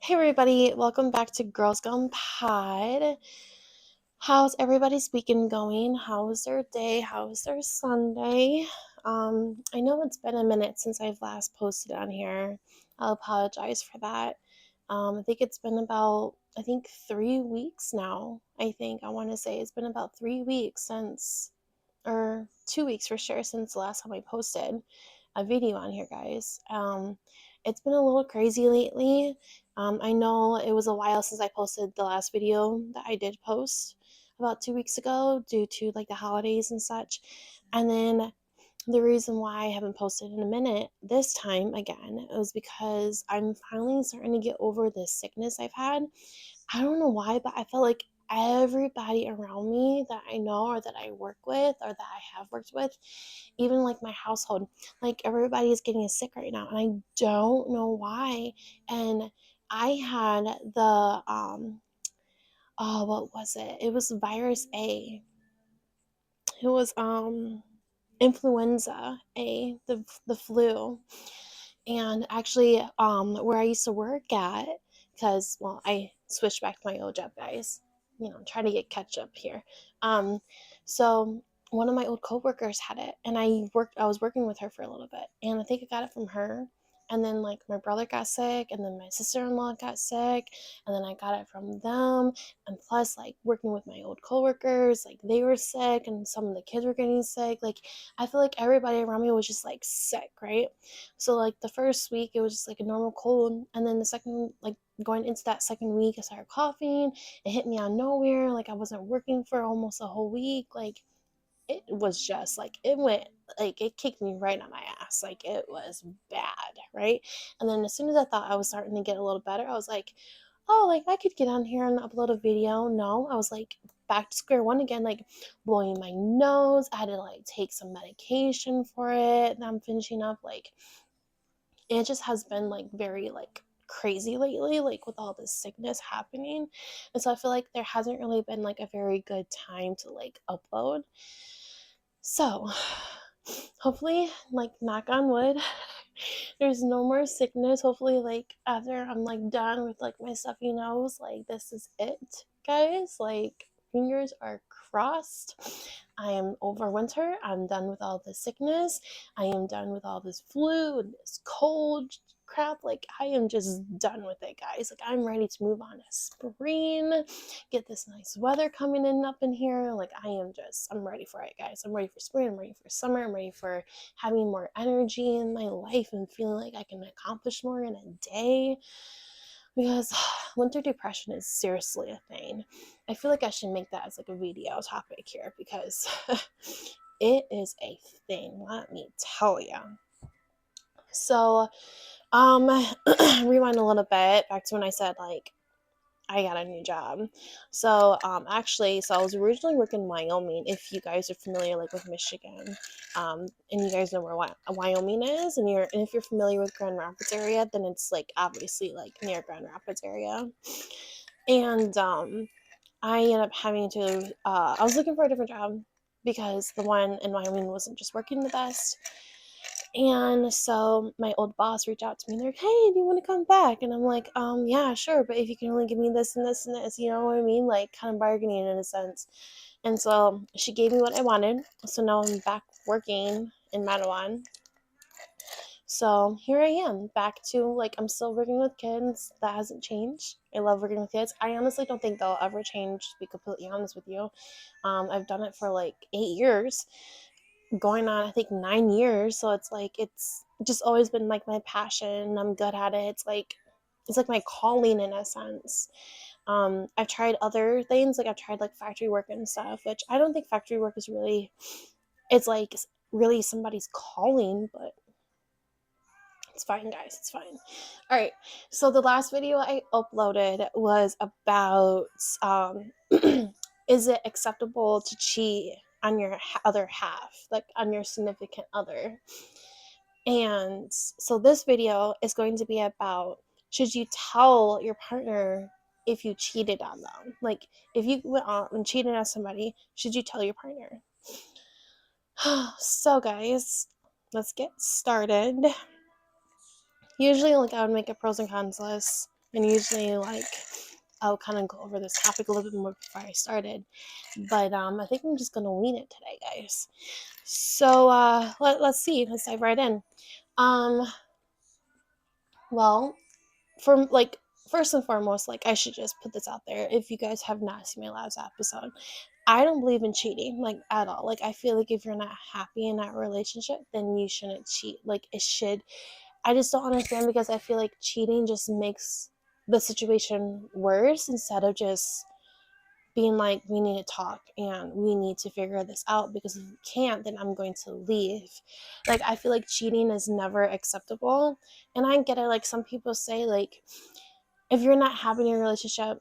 Hey everybody, welcome back to Girls Gone Pod. How's everybody's weekend going? How's their day? How's their Sunday? I know it's been a minute since I've last posted on here. I'll apologize for that. I think it's been about 3 weeks now. I want to say it's been about 3 weeks since, or 2 weeks for sure, since the last time I posted a video on here, guys. It's been a little crazy lately. I know it was a while since I posted the last video that I did post about 2 weeks ago due to like the holidays and such. And then the reason why I haven't posted in a minute this time again was because I'm finally starting to get over this sickness I've had. I don't know why, but I felt like everybody around me that I know or that I work with or that I have worked with, even like my household, like everybody is getting sick right now and I don't know why. And I had the oh, what was it? It was virus A. It was influenza A, the flu. And actually, where I used to work at, because well, I switched back to my old job, guys. Trying to get catch up here. Um, so one of my old coworkers had it, and I was working with her for a little bit, and I think I got it from her. And then like my brother got sick, and then my sister-in-law got sick, and then I got it from them. And plus, like working with my old coworkers, like they were sick, and some of the kids were getting sick. Like I feel like everybody around me was just like sick, right? So like the first week it was just like a normal cold, and then the second, like going into that second week, I started coughing. It hit me out of nowhere. Like I wasn't working for almost a whole week. Like it was just like it went, like it kicked me right on my ass. Like it was bad, right? And then as soon as I thought I was starting to get a little better, I was like, oh, like I could get on here and upload a video. No, I was like back to square one again, like blowing my nose. I had to like take some medication for it that I'm finishing up. Like it just has been like very like crazy lately, like with all this sickness happening. And so I feel like there hasn't really been like a very good time to like upload. So hopefully, like knock on wood, there's no more sickness. Hopefully, like after I'm like done with like my stuffy nose, like this is it, guys. Like fingers are crossed. I am over winter. I'm done with all the sickness. I am done with all this flu and this cold crap. Like I am just done with it, guys. Like I'm ready to move on to spring, get this nice weather coming in up in here. Like I'm ready for it, guys. I'm ready for spring. I'm ready for summer. I'm ready for having more energy in my life and feeling like I can accomplish more in a day. Because winter depression is seriously a thing. I feel like I should make that as like a video topic here because it is a thing, let me tell you. So, rewind a little bit back to when I said like I got a new job. So, so I was originally working in Wyoming. If you guys are familiar, like with Michigan, and you guys know where Wyoming is, and if you're familiar with Grand Rapids area, then it's like obviously like near Grand Rapids area. And I ended up having to. I was looking for a different job because the one in Wyoming wasn't just working the best. And so my old boss reached out to me and they're like, hey, do you want to come back? And I'm like, yeah, sure, but if you can only give me this and this and this, you know what I mean? Like kind of bargaining in a sense. And so she gave me what I wanted. So now I'm back working in Madawan. So here I am, back to like I'm still working with kids. That hasn't changed. I love working with kids. I honestly don't think they'll ever change, to be completely honest with you. I've done it for like 8 years, going on I think 9 years. So it's like it's just always been like my passion. I'm good at it. It's like my calling in a sense. I've tried other things, like I've tried like factory work and stuff, which I don't think factory work is really, it's like really somebody's calling, but it's fine, guys. It's fine. All right. So the last video I uploaded was about is it acceptable to cheat on your other half, like on your significant other? And so this video is going to be about, should you tell your partner if you cheated on them? Like if you went out and cheated on somebody, should you tell your partner? So guys, let's get started. Usually like I would make a pros and cons list And usually, like, I'll kind of go over this topic a little bit more before I started. But I think I'm just going to wing it today, guys. So let's see. Let's dive right in. Um, well, for like, first and foremost, like, I should just put this out there. If you guys have not seen my last episode, I don't believe in cheating, like, at all. Like, I feel like if you're not happy in that relationship, then you shouldn't cheat. Like, it should. I just don't understand, because I feel like cheating just makes the situation worse, instead of just being like, we need to talk and we need to figure this out, because if you can't, then I'm going to leave. Like, I feel like cheating is never acceptable. And I get it, like, some people say, like, if you're not happy in your relationship,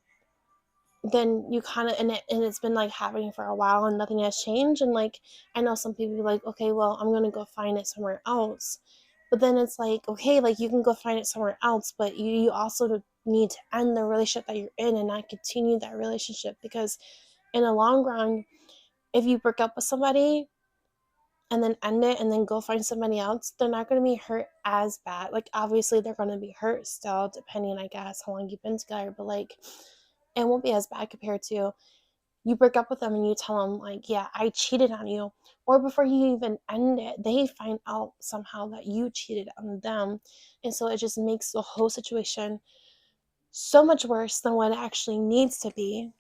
then you kind of, and it's been like happening for a while and nothing has changed, and like, I know some people be like, okay, well, I'm gonna go find it somewhere else. But then it's like, okay, like, you can go find it somewhere else, but you also need to end the relationship that you're in and not continue that relationship, because in the long run, if you break up with somebody and then end it and then go find somebody else, they're not going to be hurt as bad. Like, obviously they're going to be hurt still, depending, I guess, how long you've been together, but like, it won't be as bad compared to you break up with them and you tell them, like, yeah, I cheated on you. Or before you even end it, they find out somehow that you cheated on them. And so it just makes the whole situation so much worse than what it actually needs to be.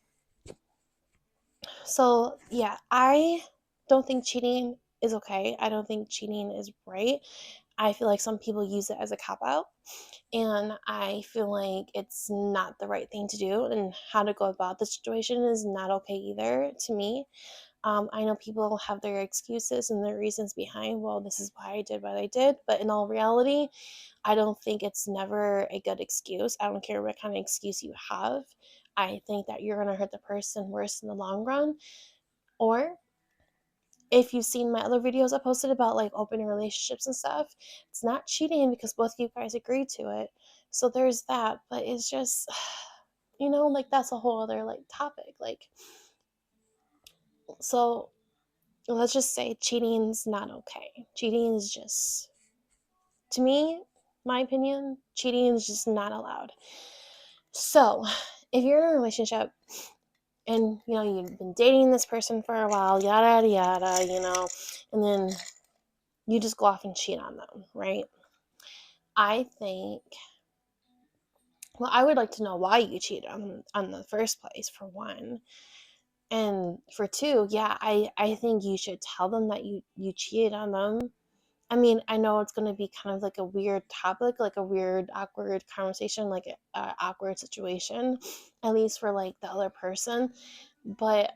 So, yeah, I don't think cheating is okay. I don't think cheating is right. I feel like some people use it as a cop out, and I feel like it's not the right thing to do, and how to go about the situation is not okay either, to me. I know people have their excuses and their reasons behind, well, this is why I did what I did, but in all reality, I don't think it's never a good excuse. I don't care what kind of excuse you have. I think that you're going to hurt the person worse in the long run. Or if you've seen my other videos I posted about like open relationships and stuff, it's not cheating because both of you guys agreed to it. So there's that, but it's just, like, that's a whole other like topic. Like, so let's just say cheating's not okay. Cheating is just, to me, my opinion, cheating is just not allowed. So if you're in a relationship and you've been dating this person for a while, yada yada yada, and then you just go off and cheat on them, right? I think, well, I would like to know why you cheated on the first place, for one. And for two, yeah, I think you should tell them that you cheated on them. I mean, I know it's going to be kind of like a weird topic, like a weird, awkward conversation, like an awkward situation, at least for like the other person. But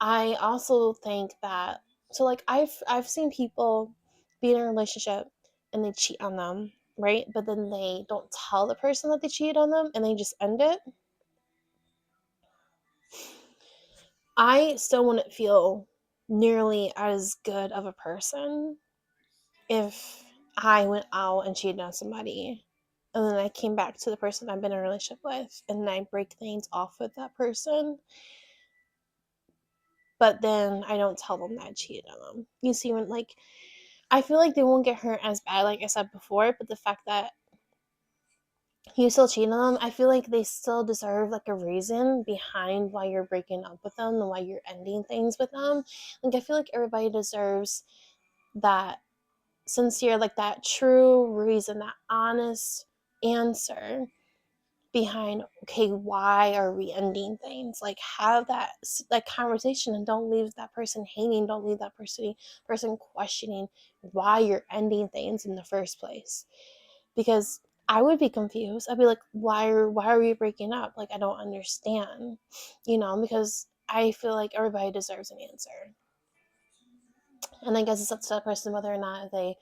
I also think that, so like, I've seen people be in a relationship and they cheat on them, right? But then they don't tell the person that they cheated on them and they just end it. I still wouldn't feel nearly as good of a person if I went out and cheated on somebody and then I came back to the person I've been in a relationship with and I break things off with that person, but then I don't tell them that I cheated on them. You see, when, like, I feel like they won't get hurt as bad, like I said before, but the fact that you still cheat on them, I feel like they still deserve like a reason behind why you're breaking up with them and why you're ending things with them. Like, I feel like everybody deserves that sincere, like that true reason, that honest answer behind, okay, why are we ending things? Like, have that like conversation and don't leave that person hanging. Don't leave that person questioning why you're ending things in the first place. Because I would be confused. I'd be like, why are we breaking up? Like, I don't understand. Because I feel like everybody deserves an answer. And I guess it's up to that person whether or not they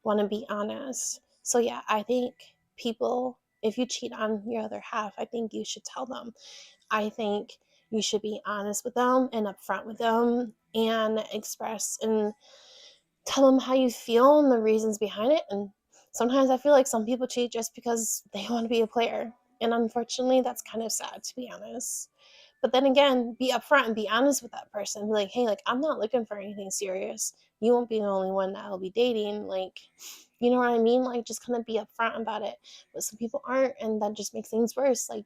want to be honest. So yeah, I think people, if you cheat on your other half, I think you should tell them. I think you should be honest with them and upfront with them and express and tell them how you feel and the reasons behind it. And sometimes I feel like some people cheat just because they want to be a player. And unfortunately, that's kind of sad, to be honest. But then again, be upfront and be honest with that person. Be like, hey, like, I'm not looking for anything serious. You won't be the only one that I'll be dating. Like, you know what I mean? Like, just kind of be upfront about it. But some people aren't, and that just makes things worse. Like,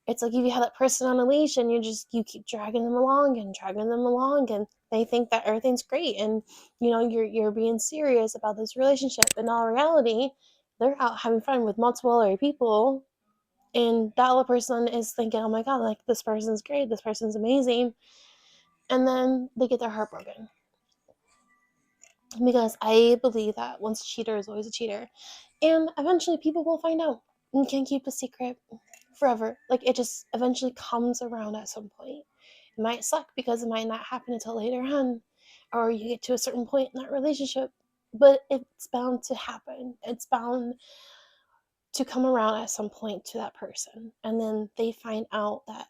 it's like if you have that person on a leash and you keep dragging them along and dragging them along, and they think that everything's great, and you're being serious about this relationship. In all reality, they're out having fun with multiple other people, and that other person is thinking, oh my god, like, this person's great, this person's amazing, and then they get their heart broken. Because I believe that once a cheater is always a cheater, and eventually people will find out. You can't keep a secret forever. Like, it just eventually comes around at some point. It might suck because it might not happen until later on, or you get to a certain point in that relationship, but it's bound to happen. It's bound to come around at some point to that person, and then they find out that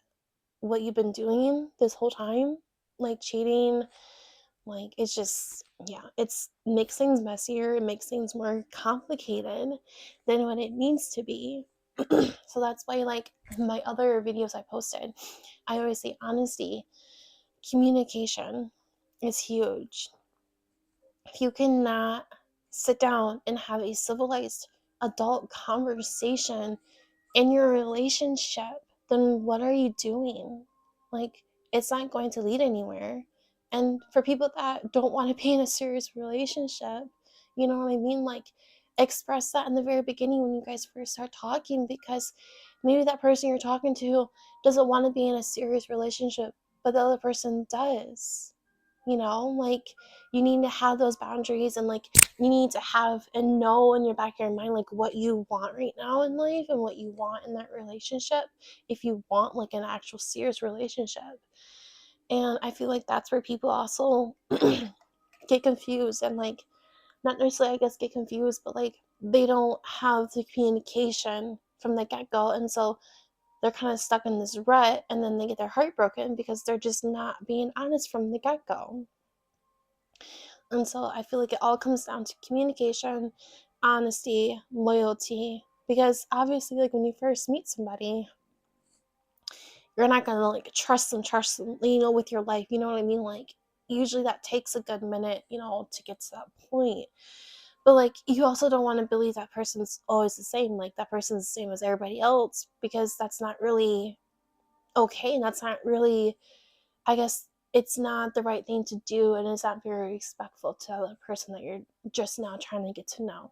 what you've been doing this whole time, like cheating, like, it's just, yeah, it's makes things messier, it makes things more complicated than what it needs to be. So that's why, like, my other videos I posted, I always say honesty, communication is huge. If you cannot sit down and have a civilized adult conversation in your relationship, then what are you doing? Like, it's not going to lead anywhere. And for people that don't want to be in a serious relationship, you know what I mean? Like, express that in the very beginning when you guys first start talking, because maybe that person you're talking to doesn't want to be in a serious relationship, but the other person does. Like, you need to have those boundaries, and like, you need to have and know in your back of your mind, like, what you want right now in life and what you want in that relationship, if you want like an actual serious relationship. And I feel like that's where people also get confused, and like, not necessarily, I guess, get confused, but like, they don't have the communication from the get-go, and so they're kind of stuck in this rut, and then they get their heart broken because they're just not being honest from the get-go. And so I feel like it all comes down to communication, honesty, loyalty. Because obviously, like, when you first meet somebody, you're not gonna like trust them, with your life. You know what I mean? Like, usually that takes a good minute, to get to that point. But like, you also don't want to believe that person's always the same. Like, that person's the same as everybody else, because that's not really okay, and that's not really, I guess, it's not the right thing to do, and it's not very respectful to the person that you're just now trying to get to know.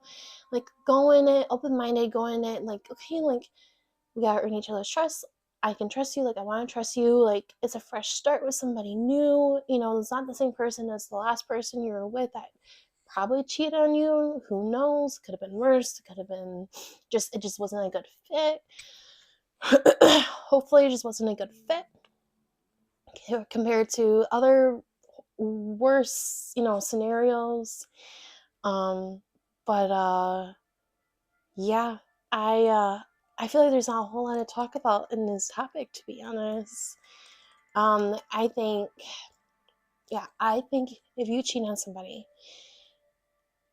Like, go in it open minded, go in it like, okay, like, we gotta earn each other's trust. I can trust you, like, I want to trust you. Like, it's a fresh start with somebody new. It's not the same person as the last person you were with that probably cheated on you. Who knows? Could have been worse. It could have been it just wasn't a good fit. Hopefully, it just wasn't a good fit compared to other worse, scenarios. Um, but yeah, I feel like there's not a whole lot to talk about in this topic, to be honest. I think, yeah, I think if you cheat on somebody,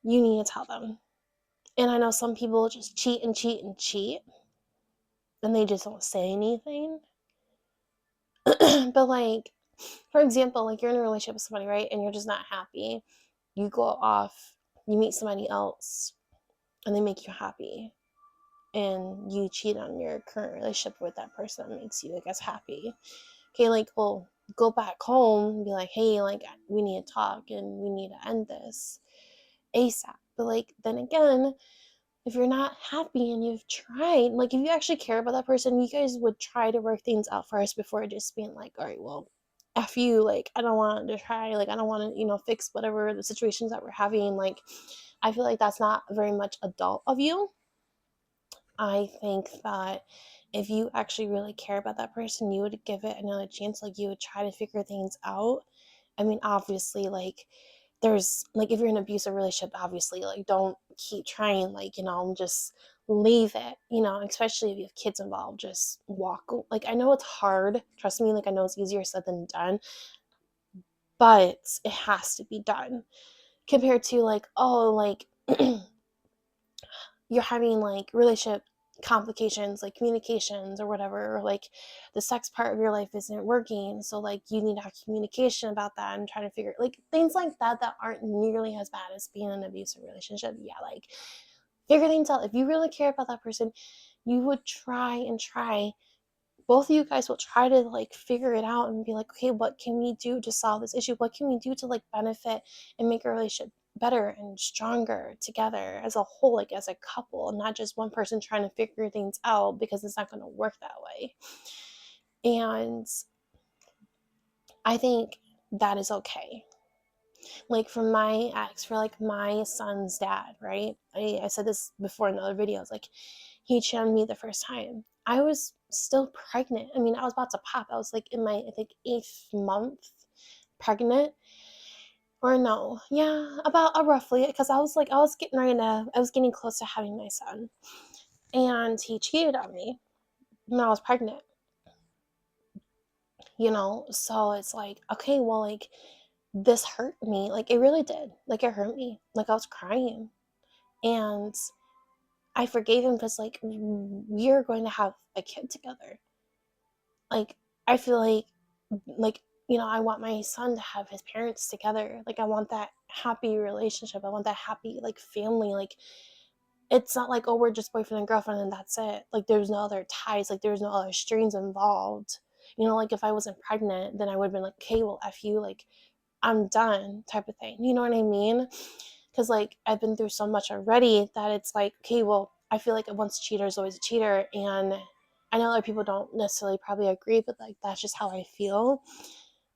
you need to tell them. And I know some people just cheat and cheat and cheat, and they just don't say anything. But like, for example, like, you're in a relationship with somebody, right? And you're just not happy. You go off, you meet somebody else, and they make you happy. And you cheat on your current relationship with that person that makes you, I guess, happy. Okay, like, well, go back home and be like, hey, like, we need to talk and we need to end this ASAP. But like, then again, if you're not happy and you've tried, like, if you actually care about that person, you guys would try to work things out first before just being like, all right, well, F you, like, I don't want to try, like, I don't want to, fix whatever the situations that we're having. Like, I feel like that's not very much adult of you. I think that if you actually really care about that person, you would give it another chance. Like, you would try to figure things out. I mean, obviously, like, there's like, if you're in an abusive relationship, obviously, like, don't keep trying, like, just leave it, especially if you have kids involved. Just like, I know it's hard, trust me, like, I know it's easier said than done, but it has to be done, compared to like, oh, like, you're having like relationship complications like communications or whatever, or like the sex part of your life isn't working, so like you need to have communication about that and try to figure like things like that that aren't nearly as bad as being in an abusive relationship. Yeah, like figure things out. If you really care about that person, you would try and try, both of you guys will try to like figure it out and be like, okay, what can we do to solve this issue? What can we do to like benefit and make a relationship better and stronger together as a whole, like as a couple, and not just one person trying to figure things out, because it's not going to work that way. And I think that is okay. Like for my ex, for like my son's dad, right? I said this before in other videos, like he cheated on me the first time. I was still pregnant. I mean, I was about to pop. I was like in my, I think, 8th month pregnant. Or no, yeah, about roughly, because I was like, I was getting close to having my son. And he cheated on me when I was pregnant, you know? So it's like, okay, well, like, this hurt me. Like, it really did. Like, it hurt me. Like, I was crying. And I forgave him because, like, we are going to have a kid together. Like, I feel like, you know, I want my son to have his parents together. Like, I want that happy relationship. I want that happy, like, family. Like, it's not like, oh, we're just boyfriend and girlfriend and that's it. Like, there's no other ties. Like, there's no other strings involved. You know, like, if I wasn't pregnant, then I would have been like, okay, well, F you. Like, I'm done type of thing. You know what I mean? Because, like, I've been through so much already that it's like, okay, well, I feel like once a cheater is always a cheater. And I know other people don't necessarily probably agree, but, like, that's just how I feel.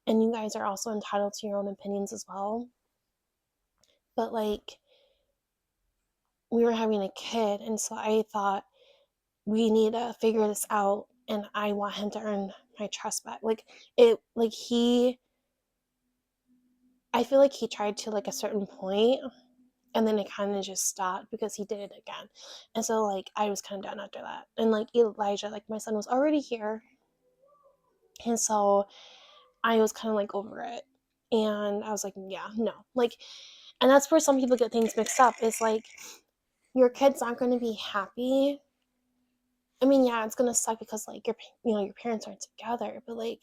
And you guys are also entitled to your own opinions as well. But, like, we were having a kid, and so I thought, we need to figure this out, and I want him to earn my trust back. Like, I feel like he tried to, like, a certain point, and then it kind of just stopped because he did it again. And so, like, I was kind of done after that. And, like, Elijah, like, my son was already here, and so I was kind of like over it. And I was like, yeah, no. Like, and that's where some people get things mixed up. It's like, your kid's not going to be happy. I mean, yeah, it's going to suck because, like, your parents aren't together, but, like,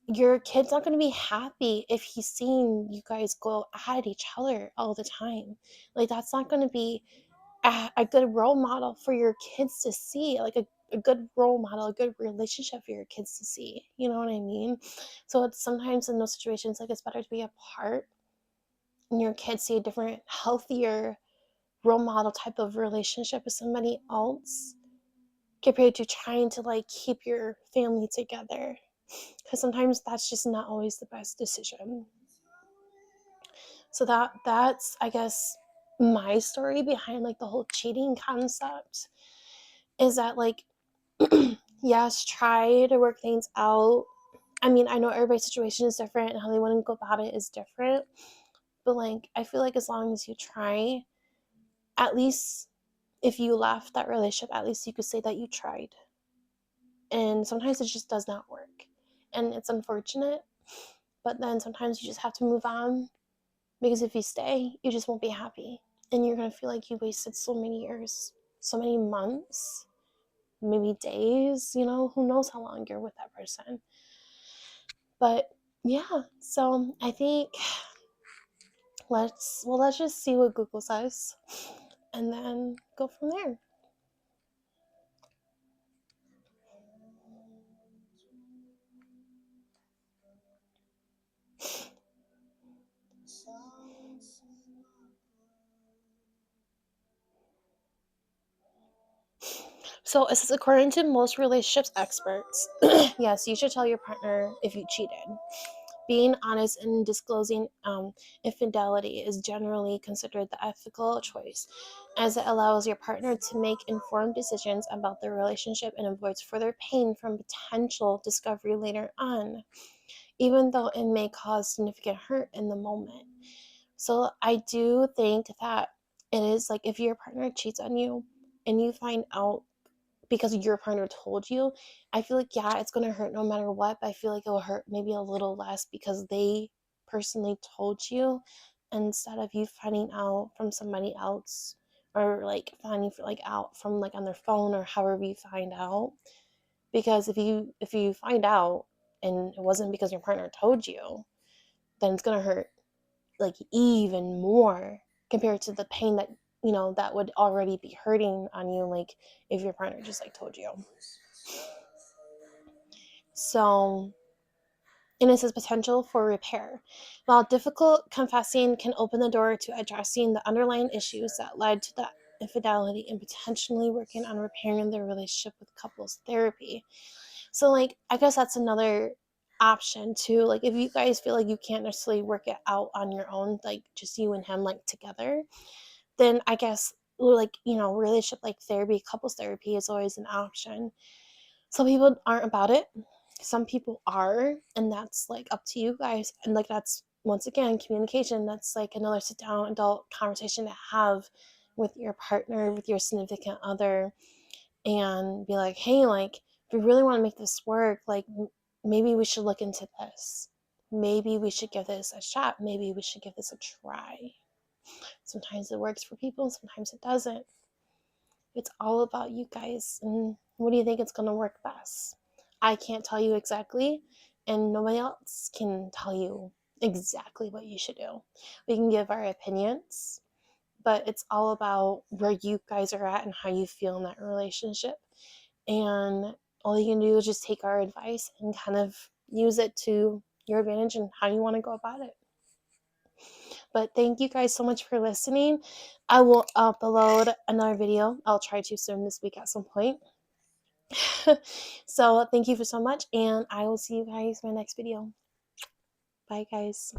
your kid's not going to be happy if he's seeing you guys go at each other all the time. Like, that's not going to be a good role model for your kids to see. Like, a good role model, a good relationship for your kids to see. You know what I mean? So it's sometimes in those situations, like, it's better to be apart and your kids see a different, healthier role model type of relationship with somebody else compared to trying to, like, keep your family together, because sometimes that's just not always the best decision. So that's, I guess, my story behind, like, the whole cheating concept, is that, like, yes, try to work things out. I mean, I know everybody's situation is different and how they want to go about it is different, but, like, I feel like as long as you try, at least if you left that relationship, at least you could say that you tried. And sometimes it just does not work, and it's unfortunate, but then sometimes you just have to move on, because if you stay, you just won't be happy, and you're going to feel like you wasted so many years, so many months, maybe days, you know, who knows how long you're with that person. But yeah, so I think let's just see what Google says and then go from there. So it says, according to most relationships experts, yes, you should tell your partner if you cheated. Being honest and disclosing infidelity is generally considered the ethical choice, as it allows your partner to make informed decisions about the relationship and avoids further pain from potential discovery later on, even though it may cause significant hurt in the moment. So I do think that it is like, if your partner cheats on you and you find out because your partner told you, I feel like, yeah, it's going to hurt no matter what, but I feel like it'll hurt maybe a little less because they personally told you, instead of you finding out from somebody else or like finding like out from like on their phone or however you find out. Because if you find out and it wasn't because your partner told you, then it's gonna hurt like even more compared to the pain that that would already be hurting on you, like if your partner just like told you. So, and it says potential for repair. While difficult, confessing can open the door to addressing the underlying issues that led to the infidelity and potentially working on repairing their relationship with couples therapy. So, like, I guess that's another option too. Like, if you guys feel like you can't necessarily work it out on your own, like just you and him, like together, then I guess, like, relationship like therapy, couples therapy is always an option. Some people aren't about it, some people are, and that's like up to you guys. And like, that's once again communication. That's like another sit down adult conversation to have with your partner, with your significant other, and be like, hey, like, if we really want to make this work, like, maybe we should look into this. Maybe we should give this a shot. Maybe we should give this a try. Sometimes it works for people, sometimes it doesn't. It's all about you guys. And what do you think it's going to work best? I can't tell you exactly, and nobody else can tell you exactly what you should do. We can give our opinions, but it's all about where you guys are at and how you feel in that relationship. And all you can do is just take our advice and kind of use it to your advantage and how you want to go about it. But thank you guys so much for listening. I will upload another video. I'll try to soon this week at some point. So thank you for so much, and I will see you guys in my next video. Bye, guys.